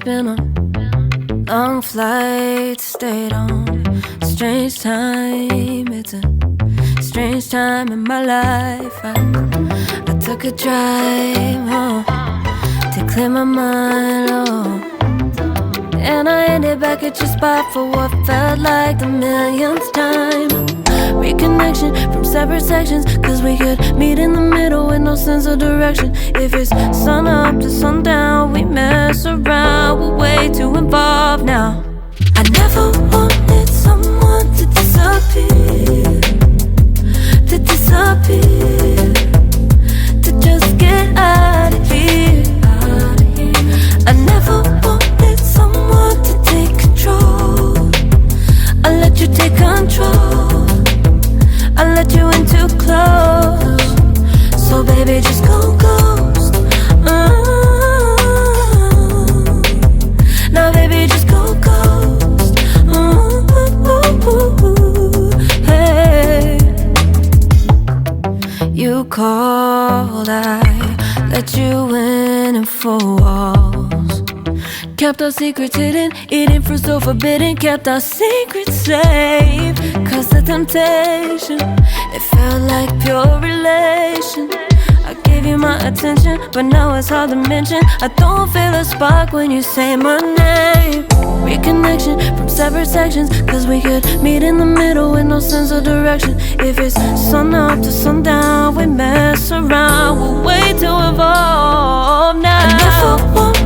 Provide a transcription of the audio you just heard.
been a long flight, stayed on a strange time. It's a strange time in my life. I took a drive home to clear my mind, and I ended back at your spot for what felt like the millionth time. Reconnection from separate sections, cause we could meet in the middle with no sense of direction. If it's sun up to sundown, we mess around, we're way too involved now. I never wanted someone to disappear, to disappear, to just get out of here. I never wanted someone to take control. I let you take control, I let you in too close. So baby, just go ghost. Now baby, just go ghost. Hey, you called, I let you in and 4 walls. Kept our secrets hidden, eating fruit so forbidden. Kept our secrets safe, cause the temptation, it felt like pure relation. I gave you my attention, but now it's hard to mention. I don't feel a spark when you say my name. Reconnection from separate sections, cause we could meet in the middle with no sense of direction. If it's sun up to sundown, we mess around, we're way too involved now. I never want